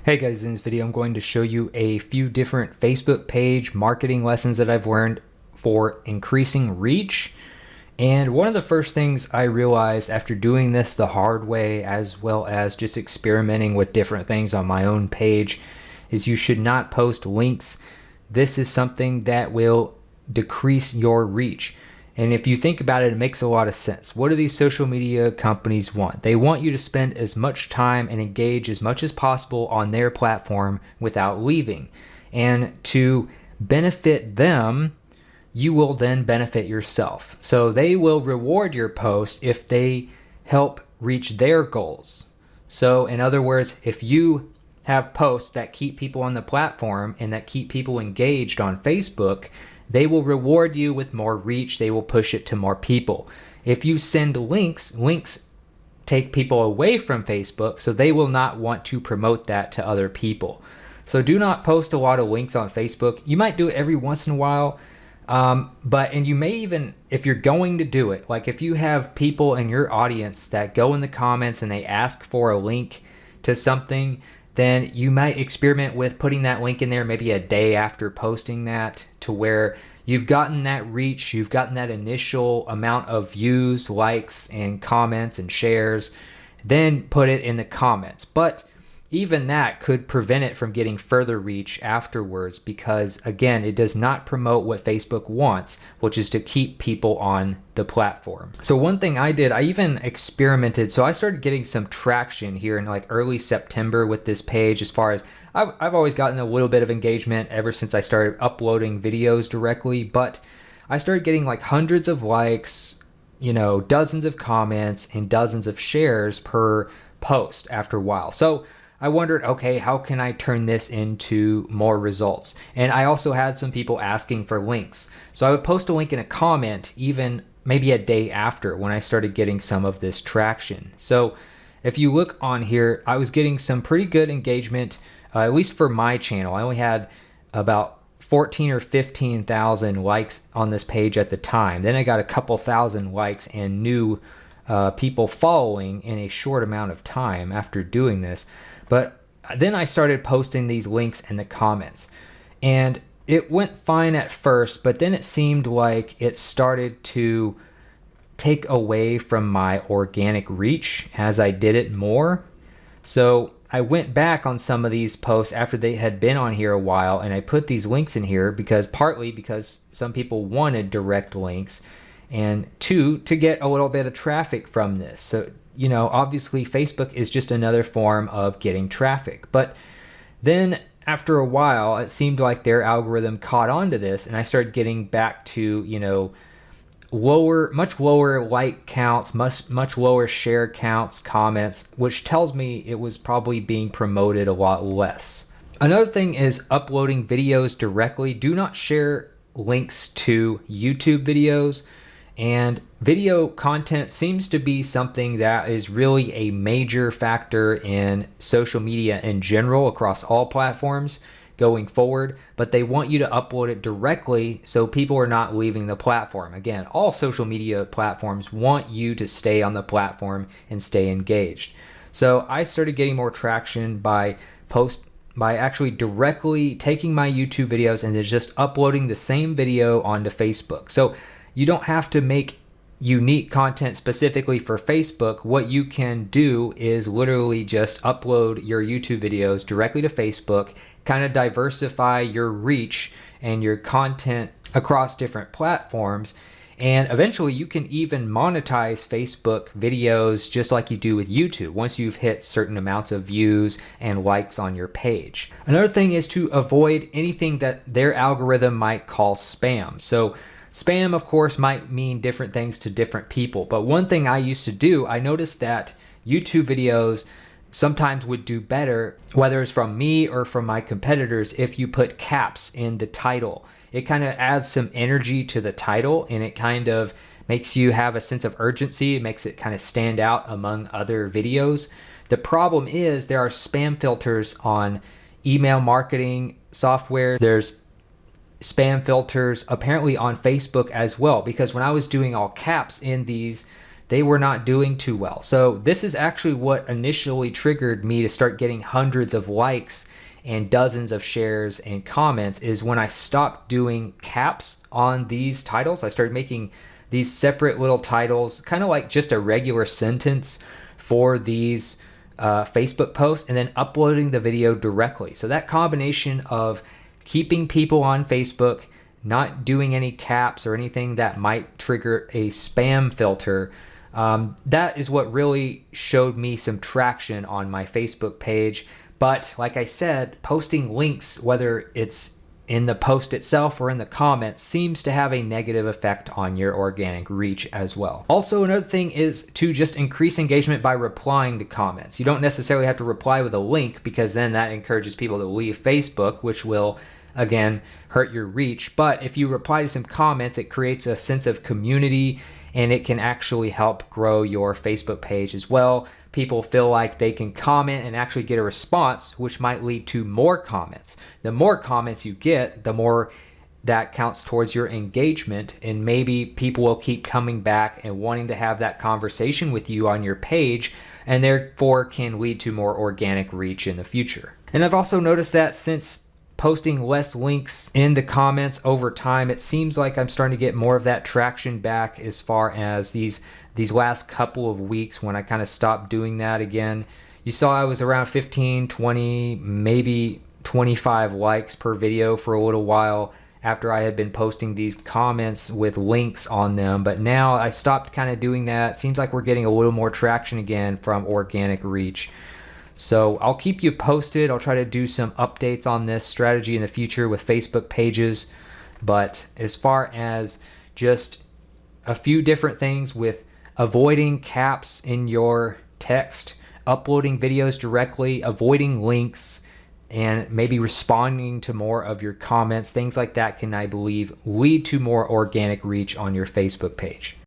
Hey guys, in this video I'm going to show you a few different Facebook page marketing lessons that I've learned for increasing reach. And one of the first things I realized after doing this the hard way, as well as just experimenting with different things on my own page, is you should not post links. This is something that will decrease your reach. And if you think about it, it makes a lot of sense. What do these social media companies want? They want you to spend as much time and engage as much as possible on their platform without leaving. And to benefit them, you will then benefit yourself. So they will reward your post if they help reach their goals. So in other words, if you have posts that keep people on the platform and that keep people engaged on Facebook, they will reward you with more reach. They will push it to more people. If you send links take people away from Facebook, so they will not want to promote that to other people. So do not post a lot of links on Facebook. You might do it every once in a while, and you may even, if you're going to do it, like if you have people in your audience that go in the comments and they ask for a link to something, then you might experiment with putting that link in there maybe a day after posting that, to where you've gotten that reach, you've gotten that initial amount of views, likes, and comments and shares, then put it in the comments. But even that could prevent it from getting further reach afterwards, because again, it does not promote what Facebook wants, which is to keep people on the platform. So one thing I did, I even experimented. So I started getting some traction here in like early September with this page. As far as I've always gotten a little bit of engagement ever since I started uploading videos directly, but I started getting like hundreds of likes, dozens of comments and dozens of shares per post after a while. So I wondered, okay, how can I turn this into more results? And I also had some people asking for links. So I would post a link in a comment even maybe a day after, when I started getting some of this traction. So if you look on here, I was getting some pretty good engagement, at least for my channel. I only had about 14 or 15,000 likes on this page at the time. Then I got a couple thousand likes and new people following in a short amount of time after doing this. But then I started posting these links in the comments, and it went fine at first, but then it seemed like it started to take away from my organic reach as I did it more. So I went back on some of these posts after they had been on here a while, and I put these links in here partly because some people wanted direct links, and two, to get a little bit of traffic from this. So obviously Facebook is just another form of getting traffic. But then after a while, it seemed like their algorithm caught on to this, and I started getting back to, much lower like counts, much lower share counts, comments, which tells me it was probably being promoted a lot less. Another thing is uploading videos directly. Do not share links to YouTube videos. And video content seems to be something that is really a major factor in social media in general across all platforms going forward, but they want you to upload it directly so people are not leaving the platform. Again, all social media platforms want you to stay on the platform and stay engaged. So I started getting more traction by actually directly taking my YouTube videos and then just uploading the same video onto Facebook. So you don't have to make unique content specifically for Facebook. What you can do is literally just upload your YouTube videos directly to Facebook, kind of diversify your reach and your content across different platforms. And eventually you can even monetize Facebook videos just like you do with YouTube once you've hit certain amounts of views and likes on your page. Another thing is to avoid anything that their algorithm might call spam. So spam, of course, might mean different things to different people. But one thing I used to do, I noticed that YouTube videos sometimes would do better, whether it's from me or from my competitors, if you put caps in the title. It kind of adds some energy to the title, and it kind of makes you have a sense of urgency. It makes it kind of stand out among other videos. The problem is there are spam filters on email marketing software. There's spam filters apparently on Facebook as well, because when I was doing all caps in these they were not doing too well. So this is actually what initially triggered me to start getting hundreds of likes and dozens of shares and comments, is when I stopped doing caps on these titles. I started making these separate little titles, kind of like just a regular sentence for these Facebook posts, and then uploading the video directly. So that combination of keeping people on Facebook, not doing any caps or anything that might trigger a spam filter, that is what really showed me some traction on my Facebook page. But like I said, posting links, whether it's in the post itself or in the comments, seems to have a negative effect on your organic reach as well. Also, another thing is to just increase engagement by replying to comments. You don't necessarily have to reply with a link, because then that encourages people to leave Facebook, which will, again, hurt your reach. But if you reply to some comments, it creates a sense of community, and it can actually help grow your Facebook page as well. People feel like they can comment and actually get a response, which might lead to more comments. The more comments you get, the more that counts towards your engagement, and maybe people will keep coming back and wanting to have that conversation with you on your page, and therefore can lead to more organic reach in the future. And I've also noticed that since posting less links in the comments over time, it seems like I'm starting to get more of that traction back as far as these last couple of weeks when I kind of stopped doing that again. You saw I was around 15, 20, maybe 25 likes per video for a little while after I had been posting these comments with links on them. But now I stopped kind of doing that. Seems like we're getting a little more traction again from organic reach. So I'll keep you posted. I'll try to do some updates on this strategy in the future with Facebook pages. But as far as just a few different things with avoiding caps in your text, uploading videos directly, avoiding links, and maybe responding to more of your comments, things like that can, I believe, lead to more organic reach on your Facebook page.